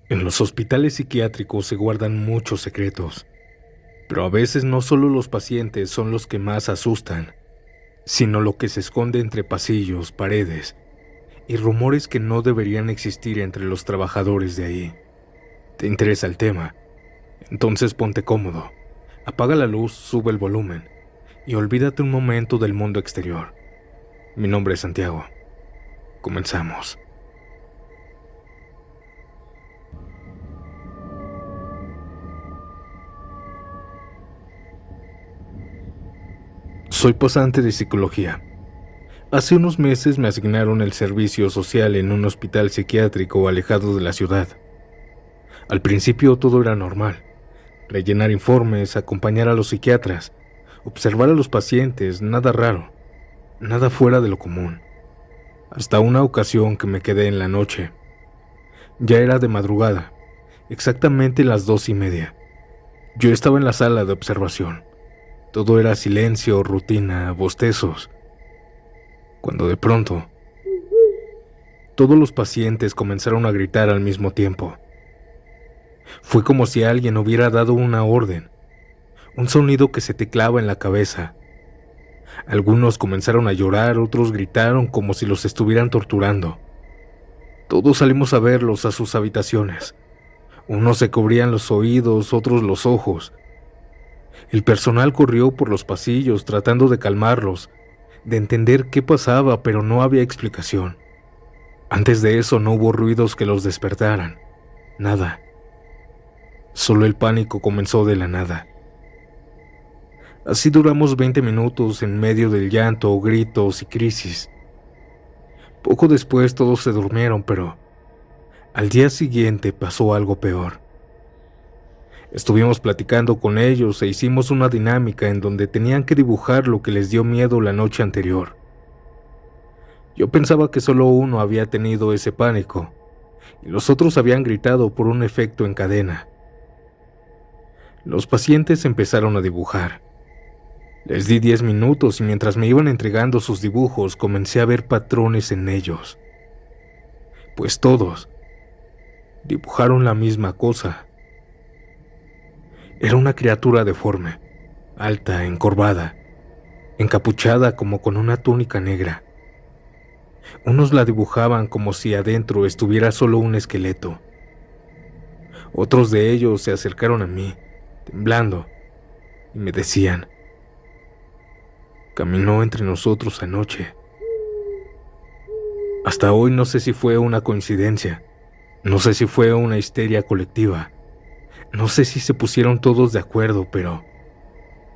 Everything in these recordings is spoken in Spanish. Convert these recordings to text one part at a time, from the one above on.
En los hospitales psiquiátricos se guardan muchos secretos, pero a veces no solo los pacientes son los que más asustan, sino lo que se esconde entre pasillos, paredes y rumores que no deberían existir entre los trabajadores de ahí. ¿Te interesa el tema? Entonces ponte cómodo, apaga la luz, sube el volumen y olvídate un momento del mundo exterior. Mi nombre es Santiago. Comenzamos. Soy pasante de psicología. Hace unos meses me asignaron el servicio social en un hospital psiquiátrico alejado de la ciudad. Al principio todo era normal: rellenar informes, acompañar a los psiquiatras, observar a los pacientes, nada raro, nada fuera de lo común. Hasta una ocasión que me quedé en la noche. Ya era de madrugada, exactamente las 2:30. Yo estaba en la sala de observación. Todo era silencio, rutina, bostezos. Cuando de pronto, todos los pacientes comenzaron a gritar al mismo tiempo. Fue como si alguien hubiera dado una orden, un sonido que se te clava en la cabeza. Algunos comenzaron a llorar, otros gritaron como si los estuvieran torturando. Todos salimos a verlos a sus habitaciones. Unos se cubrían los oídos, otros los ojos. El personal corrió por los pasillos tratando de calmarlos, de entender qué pasaba, pero no había explicación. Antes de eso no hubo ruidos que los despertaran. Nada. Solo el pánico comenzó de la nada. Así duramos 20 minutos en medio del llanto, gritos y crisis. Poco después todos se durmieron, pero al día siguiente pasó algo peor. Estuvimos platicando con ellos e hicimos una dinámica en donde tenían que dibujar lo que les dio miedo la noche anterior. Yo pensaba que solo uno había tenido ese pánico y los otros habían gritado por un efecto en cadena. Los pacientes empezaron a dibujar. Les di 10 minutos y mientras me iban entregando sus dibujos comencé a ver patrones en ellos. Pues todos dibujaron la misma cosa. Era una criatura deforme, alta, encorvada, encapuchada como con una túnica negra. Unos la dibujaban como si adentro estuviera solo un esqueleto. Otros de ellos se acercaron a mí, temblando, y me decían: caminó entre nosotros anoche. Hasta hoy no sé si fue una coincidencia, no sé si fue una histeria colectiva, no sé si se pusieron todos de acuerdo, pero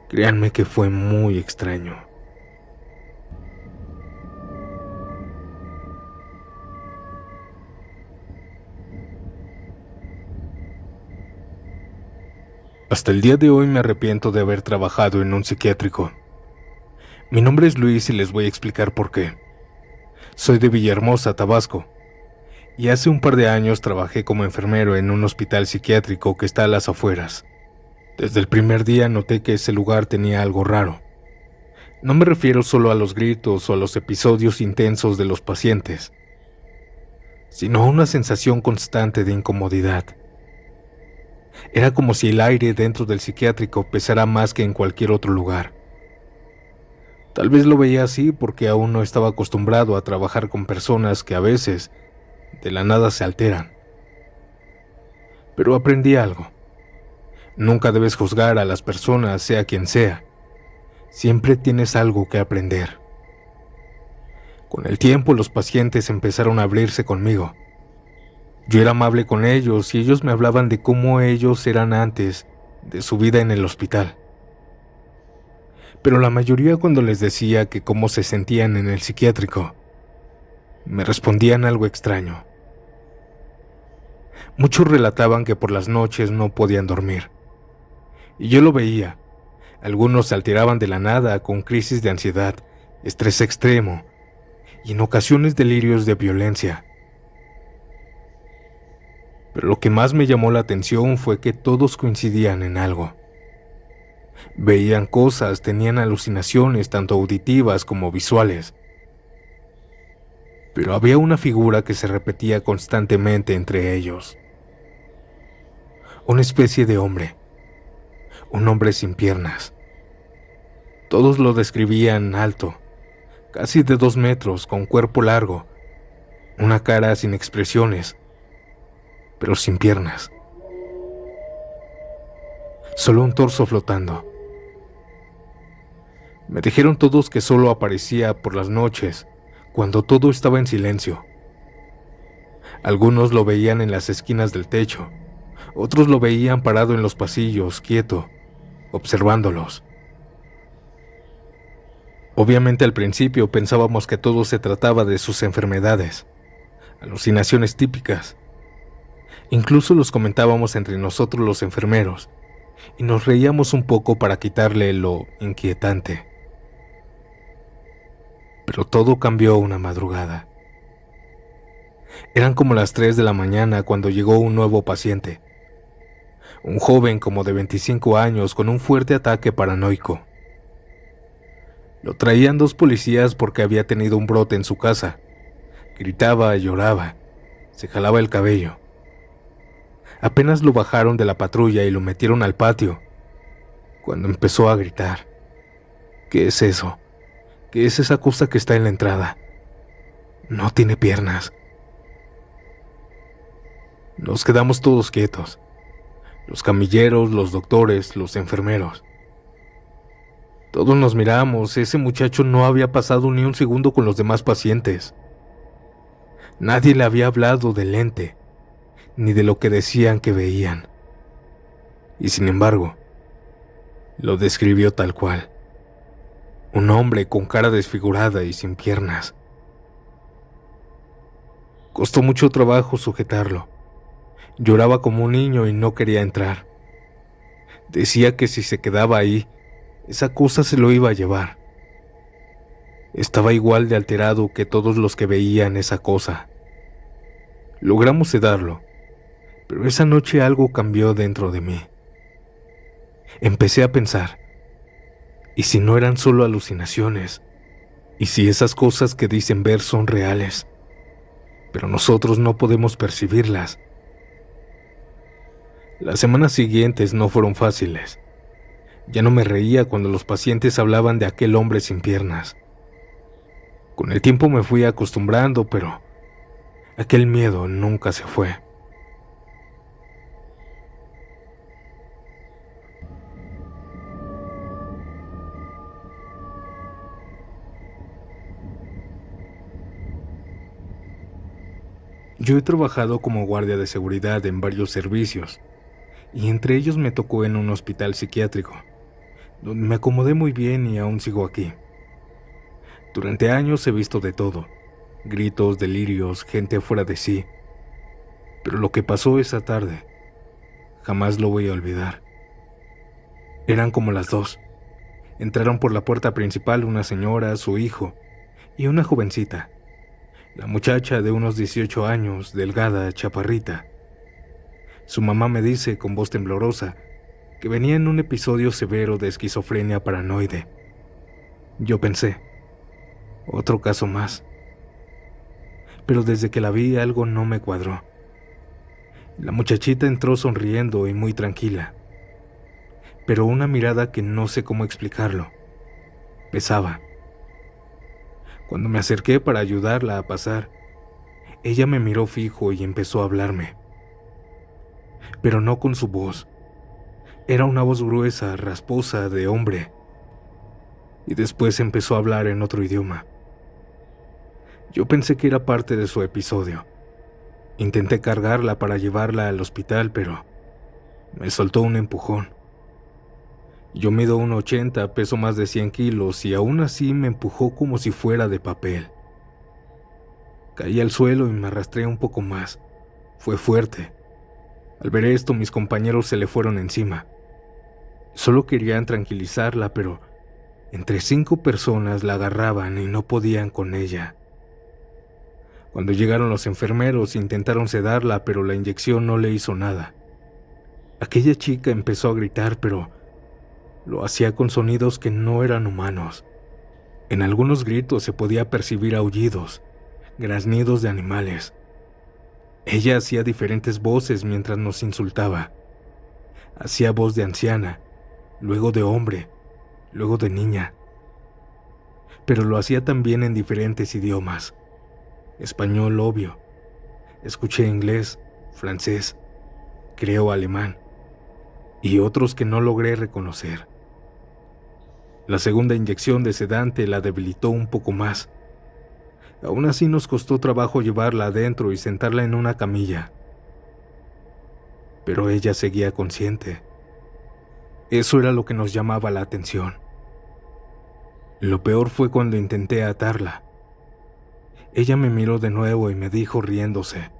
créanme que fue muy extraño. Hasta el día de hoy me arrepiento de haber trabajado en un psiquiátrico. Mi nombre es Luis y les voy a explicar por qué. Soy de Villahermosa, Tabasco, y hace un par de años trabajé como enfermero en un hospital psiquiátrico que está a las afueras. Desde el primer día noté que ese lugar tenía algo raro. No me refiero solo a los gritos o a los episodios intensos de los pacientes, sino a una sensación constante de incomodidad. Era como si el aire dentro del psiquiátrico pesara más que en cualquier otro lugar. Tal vez lo veía así porque aún no estaba acostumbrado a trabajar con personas que a veces, de la nada, se alteran. Pero aprendí algo. Nunca debes juzgar a las personas, sea quien sea. Siempre tienes algo que aprender. Con el tiempo los pacientes empezaron a abrirse conmigo. Yo era amable con ellos y ellos me hablaban de cómo ellos eran antes de su vida en el hospital. Pero la mayoría, cuando les decía que cómo se sentían en el psiquiátrico, me respondían algo extraño. Muchos relataban que por las noches no podían dormir. Y yo lo veía. Algunos se alteraban de la nada con crisis de ansiedad, estrés extremo y en ocasiones delirios de violencia. Pero lo que más me llamó la atención fue que todos coincidían en algo. Veían cosas, tenían alucinaciones tanto auditivas como visuales. Pero había una figura que se repetía constantemente entre ellos. una especie de hombre, un hombre sin piernas. Todos lo describían alto, casi de 2 metros, con cuerpo largo, una cara sin expresiones, pero sin piernas. Solo un torso flotando. Me dijeron todos que solo aparecía por las noches, cuando todo estaba en silencio. Algunos lo veían en las esquinas del techo, otros lo veían parado en los pasillos, quieto, observándolos. Obviamente al principio pensábamos que todo se trataba de sus enfermedades, alucinaciones típicas. Incluso los comentábamos entre nosotros los enfermeros, y nos reíamos un poco para quitarle lo inquietante. Pero todo cambió una madrugada. Eran como las 3 de la mañana cuando llegó un nuevo paciente. Un joven como de 25 años con un fuerte ataque paranoico. Lo traían 2 policías porque había tenido un brote en su casa. Gritaba, lloraba, se jalaba el cabello. Apenas lo bajaron de la patrulla y lo metieron al patio, cuando empezó a gritar. ¿Qué es eso? ¿Qué es esa cosa que está en la entrada? No tiene piernas. Nos quedamos todos quietos. Los camilleros, los doctores, los enfermeros. Todos nos miramos. Ese muchacho no había pasado ni un segundo con los demás pacientes. Nadie le había hablado del ente, ni de lo que decían que veían. Y sin embargo, lo describió tal cual. Un hombre con cara desfigurada y sin piernas. Costó mucho trabajo sujetarlo. Lloraba como un niño y no quería entrar. Decía que si se quedaba ahí, esa cosa se lo iba a llevar. Estaba igual de alterado que todos los que veían esa cosa. Logramos sedarlo, pero esa noche algo cambió dentro de mí. Empecé a pensar, ¿y si no eran solo alucinaciones? ¿Y si esas cosas que dicen ver son reales, pero nosotros no podemos percibirlas? Las semanas siguientes no fueron fáciles. Ya no me reía cuando los pacientes hablaban de aquel hombre sin piernas. Con el tiempo me fui acostumbrando, pero aquel miedo nunca se fue. Yo he trabajado como guardia de seguridad en varios servicios, y entre ellos me tocó en un hospital psiquiátrico, donde me acomodé muy bien y aún sigo aquí. Durante años he visto de todo, gritos, delirios, gente fuera de sí, pero lo que pasó esa tarde, jamás lo voy a olvidar. Eran como las 2. Entraron por la puerta principal una señora, su hijo y una jovencita. La muchacha de unos 18 años, delgada, chaparrita. Su mamá me dice con voz temblorosa que venía en un episodio severo de esquizofrenia paranoide. Yo pensé, otro caso más. Pero desde que la vi algo no me cuadró. La muchachita entró sonriendo y muy tranquila, pero una mirada que no sé cómo explicarlo. Pesaba. Cuando me acerqué para ayudarla a pasar, ella me miró fijo y empezó a hablarme. Pero no con su voz. Era una voz gruesa, rasposa, de hombre. Y después empezó a hablar en otro idioma. Yo pensé que era parte de su episodio. Intenté cargarla para llevarla al hospital, pero me soltó un empujón. Yo mido 1,80, peso más de 100 kilos y aún así me empujó como si fuera de papel. Caí al suelo y me arrastré un poco más. Fue fuerte. Al ver esto, mis compañeros se le fueron encima. Solo querían tranquilizarla, pero entre 5 personas la agarraban y no podían con ella. Cuando llegaron los enfermeros, intentaron sedarla, pero la inyección no le hizo nada. Aquella chica empezó a gritar, pero lo hacía con sonidos que no eran humanos. En algunos gritos se podía percibir aullidos, graznidos de animales. Ella hacía diferentes voces mientras nos insultaba. Hacía voz de anciana, luego de hombre, luego de niña. Pero lo hacía también en diferentes idiomas. Español, obvio. Escuché inglés, francés, creo alemán, y otros que no logré reconocer. La segunda inyección de sedante la debilitó un poco más. Aún así nos costó trabajo llevarla adentro y sentarla en una camilla. Pero ella seguía consciente. Eso era lo que nos llamaba la atención. Lo peor fue cuando intenté atarla. Ella me miró de nuevo y me dijo riéndose: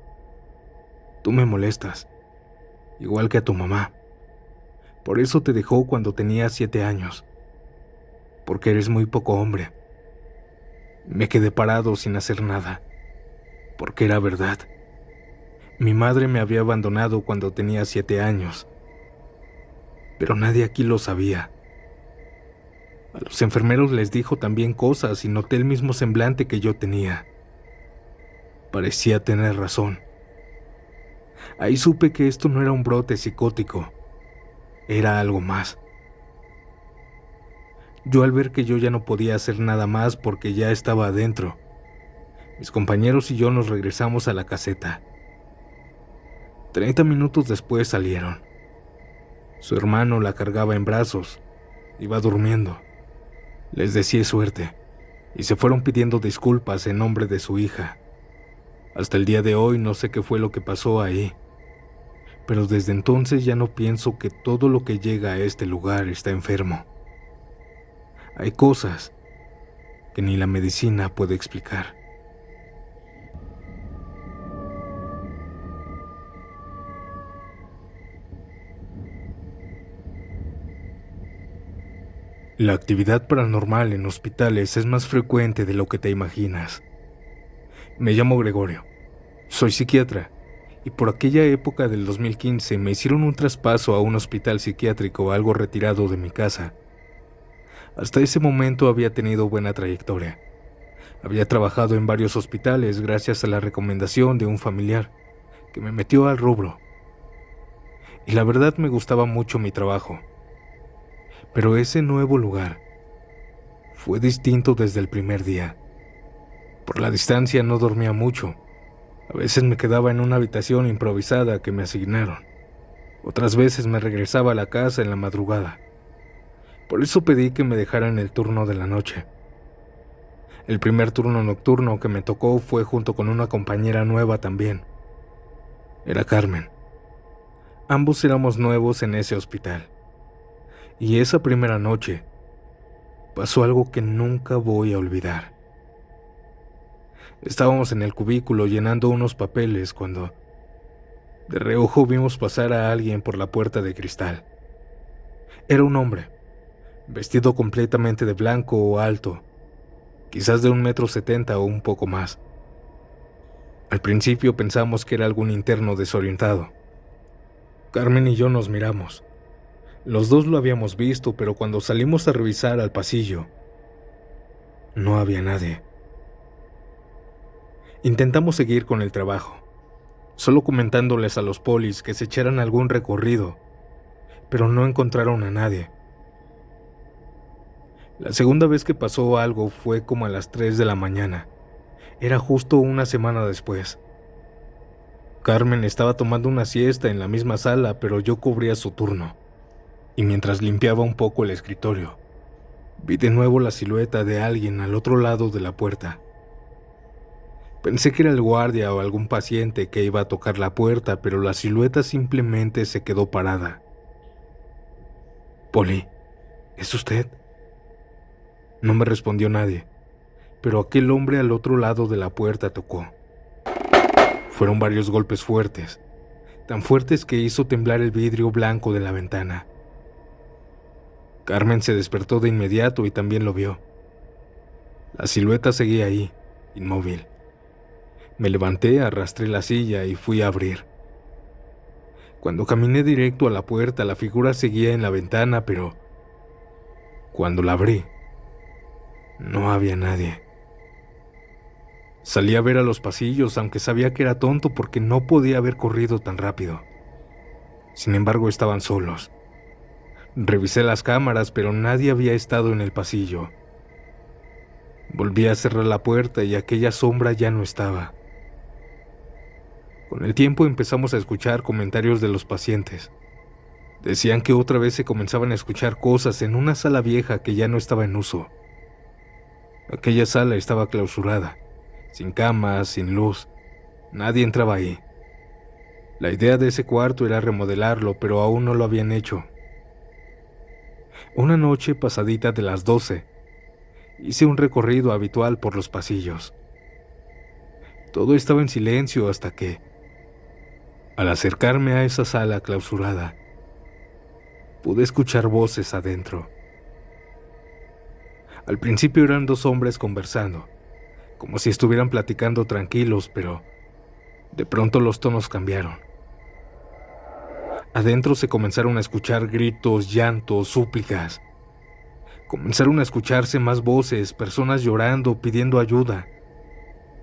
«Tú me molestas, igual que a tu mamá. Por eso te dejó cuando tenía 7 años, porque eres muy poco hombre». Me quedé parado sin hacer nada, porque era verdad. Mi madre me había abandonado cuando tenía 7 años, pero nadie aquí lo sabía. A los enfermeros les dijo también cosas y noté el mismo semblante que yo tenía. Parecía tener razón. Ahí supe que esto no era un brote psicótico, era algo más. Yo, al ver que yo ya no podía hacer nada más porque ya estaba adentro, mis compañeros y yo nos regresamos a la caseta. 30 minutos después salieron. Su hermano la cargaba en brazos, iba durmiendo. Les deseé suerte y se fueron pidiendo disculpas en nombre de su hija. Hasta el día de hoy no sé qué fue lo que pasó ahí, pero desde entonces ya no pienso que todo lo que llega a este lugar está enfermo. Hay cosas que ni la medicina puede explicar. La actividad paranormal en hospitales es más frecuente de lo que te imaginas. Me llamo Gregorio, soy psiquiatra, y por aquella época del 2015 me hicieron un traspaso a un hospital psiquiátrico algo retirado de mi casa. Hasta ese momento había tenido buena trayectoria. Había trabajado en varios hospitales gracias a la recomendación de un familiar que me metió al rubro. Y la verdad me gustaba mucho mi trabajo. Pero ese nuevo lugar fue distinto desde el primer día. Por la distancia no dormía mucho. A veces me quedaba en una habitación improvisada que me asignaron. Otras veces me regresaba a la casa en la madrugada. Por eso pedí que me dejaran el turno de la noche. El primer turno nocturno que me tocó fue junto con una compañera nueva también. Era Carmen. Ambos éramos nuevos en ese hospital. Y esa primera noche pasó algo que nunca voy a olvidar. Estábamos en el cubículo llenando unos papeles cuando de reojo vimos pasar a alguien por la puerta de cristal. Era un hombre, vestido completamente de blanco o alto, quizás de 1,70 m o un poco más. Al principio pensamos que era algún interno desorientado. Carmen y yo nos miramos. Los dos lo habíamos visto, pero cuando salimos a revisar al pasillo, no había nadie. Intentamos seguir con el trabajo, solo comentándoles a los polis que se echaran algún recorrido, pero no encontraron a nadie. La segunda vez que pasó algo fue como a las 3 de la mañana. Era justo una semana después. Carmen estaba tomando una siesta en la misma sala, pero yo cubría su turno. Y mientras limpiaba un poco el escritorio, vi de nuevo la silueta de alguien al otro lado de la puerta. Pensé que era el guardia o algún paciente que iba a tocar la puerta, pero la silueta simplemente se quedó parada. «Poli, ¿es usted?». No me respondió nadie, pero aquel hombre al otro lado de la puerta tocó. Fueron varios golpes fuertes, tan fuertes que hizo temblar el vidrio blanco de la ventana. Carmen se despertó de inmediato y también lo vio. La silueta seguía ahí, inmóvil. Me levanté, arrastré la silla y fui a abrir. Cuando caminé directo a la puerta, la figura seguía en la ventana, pero cuando la abrí, no había nadie. Salí a ver a los pasillos, aunque sabía que era tonto porque no podía haber corrido tan rápido. Sin embargo, estaban solos. Revisé las cámaras, pero nadie había estado en el pasillo. Volví a cerrar la puerta y aquella sombra ya no estaba. Con el tiempo empezamos a escuchar comentarios de los pacientes. Decían que otra vez se comenzaban a escuchar cosas en una sala vieja que ya no estaba en uso. Aquella sala estaba clausurada, sin camas, sin luz. Nadie entraba ahí. La idea de ese cuarto era remodelarlo, pero aún no lo habían hecho. Una noche pasadita de las 12, hice un recorrido habitual por los pasillos. Todo estaba en silencio hasta que, al acercarme a esa sala clausurada, pude escuchar voces adentro. Al principio eran dos hombres conversando, como si estuvieran platicando tranquilos, pero de pronto los tonos cambiaron. Adentro se comenzaron a escuchar gritos, llantos, súplicas. Comenzaron a escucharse más voces, personas llorando, pidiendo ayuda,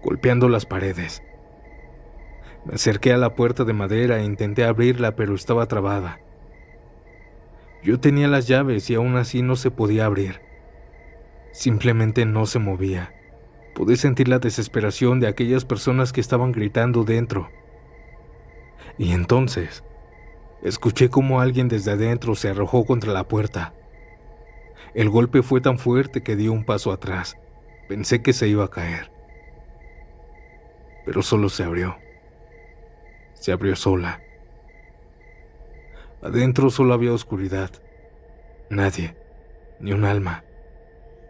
golpeando las paredes. Me acerqué a la puerta de madera e intenté abrirla, pero estaba trabada. Yo tenía las llaves y aún así no se podía abrir. Simplemente no se movía. Pude sentir la desesperación de aquellas personas que estaban gritando dentro. Y entonces, escuché cómo alguien desde adentro se arrojó contra la puerta. El golpe fue tan fuerte que di un paso atrás. Pensé que se iba a caer. Pero solo se abrió. Se abrió sola. Adentro solo había oscuridad. Nadie, ni un alma,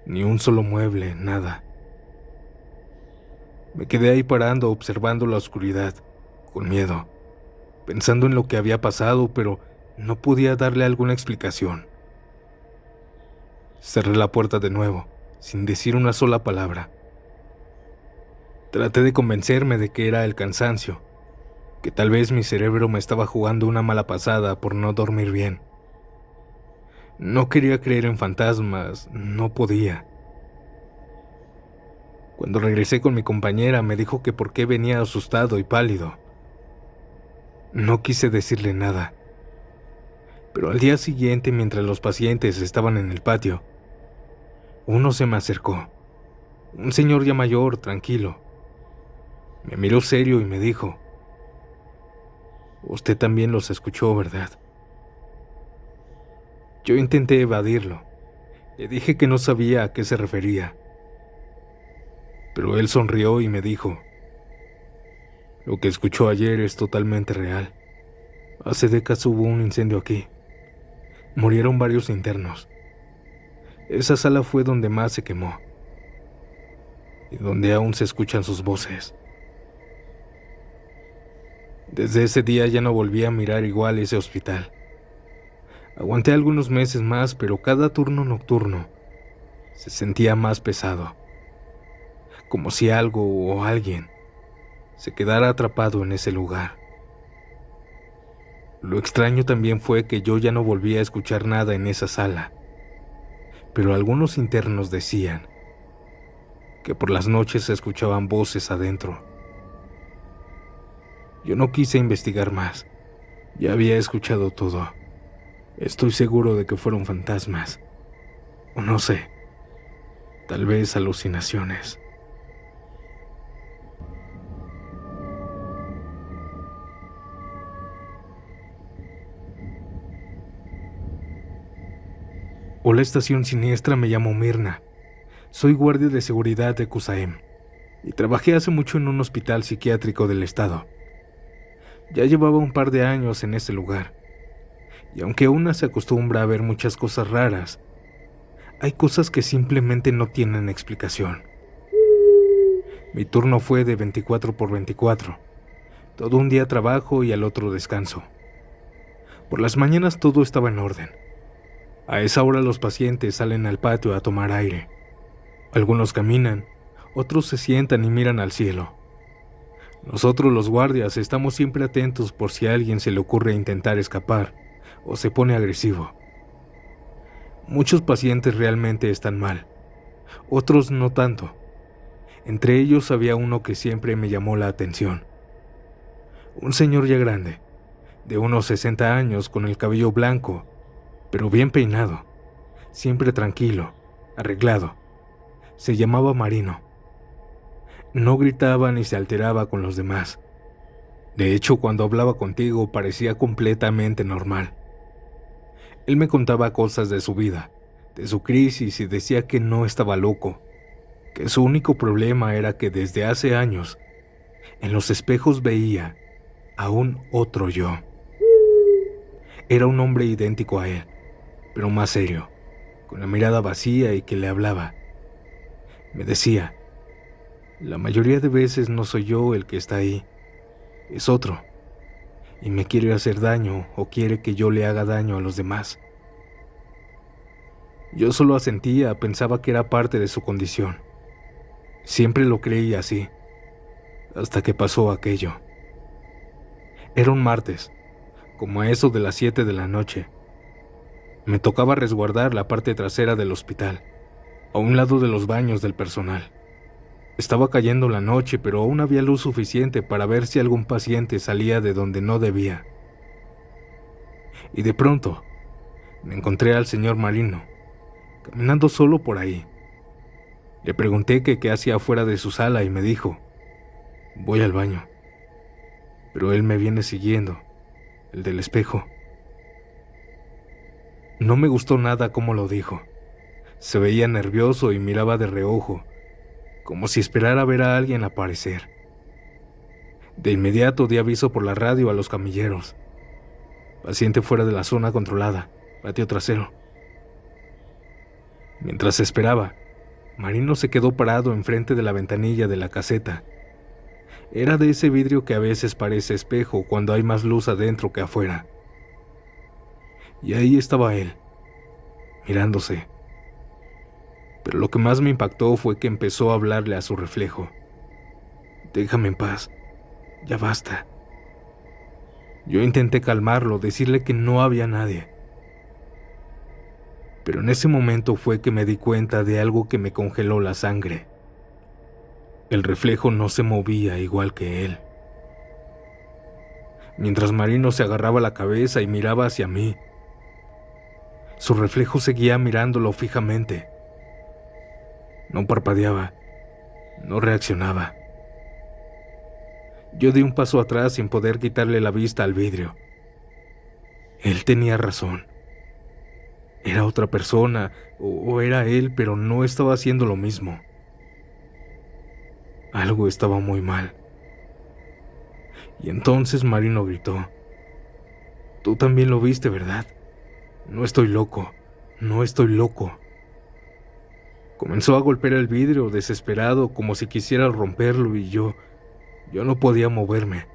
ni un solo mueble, nada. Me quedé ahí parando, observando la oscuridad, con miedo, pensando en lo que había pasado, pero no podía darle alguna explicación. Cerré la puerta de nuevo, sin decir una sola palabra. Traté de convencerme de que era el cansancio, que tal vez mi cerebro me estaba jugando una mala pasada por no dormir bien. No quería creer en fantasmas, no podía. Cuando regresé con mi compañera me dijo que por qué venía asustado y pálido. No quise decirle nada. Pero al día siguiente, mientras los pacientes estaban en el patio, uno se me acercó. Un señor ya mayor, tranquilo. Me miró serio y me dijo: «Usted también los escuchó, ¿verdad?». Yo intenté evadirlo. Le dije que no sabía a qué se refería. Pero él sonrió y me dijo: «Lo que escuchó ayer es totalmente real. Hace décadas hubo un incendio aquí. Murieron varios internos. Esa sala fue donde más se quemó. Y donde aún se escuchan sus voces». Desde ese día ya no volví a mirar igual ese hospital. Aguanté algunos meses más, pero cada turno nocturno se sentía más pesado. Como si algo o alguien se quedara atrapado en ese lugar. Lo extraño también fue que yo ya no volví a escuchar nada en esa sala, pero algunos internos decían que por las noches se escuchaban voces adentro. Yo no quise investigar más, ya había escuchado todo. Estoy seguro de que fueron fantasmas, o no sé, tal vez alucinaciones. Hola Estación Siniestra, me llamo Mirna. Soy guardia de seguridad de Cusaem y trabajé hace mucho en un hospital psiquiátrico del estado. Ya llevaba un par de años en ese lugar, y aunque uno se acostumbra a ver muchas cosas raras, hay cosas que simplemente no tienen explicación. Mi turno fue de 24/24, todo un día trabajo y al otro descanso. Por las mañanas todo estaba en orden. A esa hora los pacientes salen al patio a tomar aire. Algunos caminan, otros se sientan y miran al cielo. Nosotros los guardias estamos siempre atentos por si a alguien se le ocurre intentar escapar o se pone agresivo. Muchos pacientes realmente están mal, otros no tanto. Entre ellos había uno que siempre me llamó la atención. Un señor ya grande, de unos 60 años, con el cabello blanco, pero bien peinado, siempre tranquilo, arreglado. Se llamaba Marino. No gritaba ni se alteraba con los demás. De hecho, cuando hablaba contigo parecía completamente normal. Él me contaba cosas de su vida, de su crisis, y decía que no estaba loco, que su único problema era que desde hace años en los espejos veía a un otro yo. Era un hombre idéntico a él, pero más serio, con la mirada vacía y que le hablaba. Me decía: la mayoría de veces no soy yo el que está ahí, es otro, y me quiere hacer daño o quiere que yo le haga daño a los demás. Yo solo asentía, pensaba que era parte de su condición. Siempre lo creí así, hasta que pasó aquello. Era un martes, como a eso de las 7 de la noche. Me tocaba resguardar la parte trasera del hospital, a un lado de los baños del personal. Estaba cayendo la noche, pero aún había luz suficiente para ver si algún paciente salía de donde no debía. Y de pronto, me encontré al señor Marino, caminando solo por ahí. Le pregunté que qué hacía fuera de su sala y me dijo: voy al baño. Pero él me viene siguiendo, el del espejo. No me gustó nada cómo lo dijo. Se veía nervioso y miraba de reojo, como si esperara ver a alguien aparecer. De inmediato di aviso por la radio a los camilleros: paciente fuera de la zona controlada, patio trasero. Mientras esperaba, Marino se quedó parado enfrente de la ventanilla de la caseta. Era de ese vidrio que a veces parece espejo cuando hay más luz adentro que afuera. Y ahí estaba él, mirándose. Pero lo que más me impactó fue que empezó a hablarle a su reflejo: déjame en paz, ya basta. Yo intenté calmarlo, decirle que no había nadie. Pero en ese momento fue que me di cuenta de algo que me congeló la sangre. El reflejo no se movía igual que él. Mientras Marino se agarraba la cabeza y miraba hacia mí, su reflejo seguía mirándolo fijamente. No parpadeaba, no reaccionaba. Yo di un paso atrás sin poder quitarle la vista al vidrio. Él tenía razón. Era otra persona, o era él, pero no estaba haciendo lo mismo. Algo estaba muy mal. Y entonces Marino gritó: tú también lo viste, ¿verdad? No estoy loco, no estoy loco. Comenzó a golpear el vidrio desesperado, como si quisiera romperlo, y yo no podía moverme.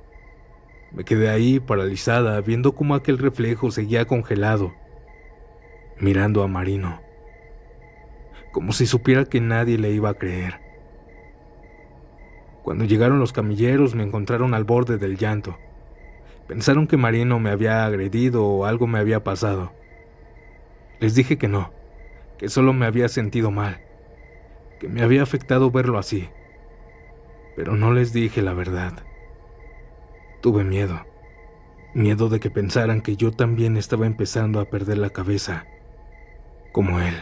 Me quedé ahí paralizada, viendo cómo aquel reflejo seguía congelado, mirando a Marino, como si supiera que nadie le iba a creer. Cuando llegaron los camilleros me encontraron al borde del llanto. Pensaron que Marino me había agredido o algo me había pasado. Les dije que no, que solo me había sentido mal, que me había afectado verlo así. Pero no les dije la verdad. Tuve miedo de que pensaran que yo también estaba empezando a perder la cabeza, como él.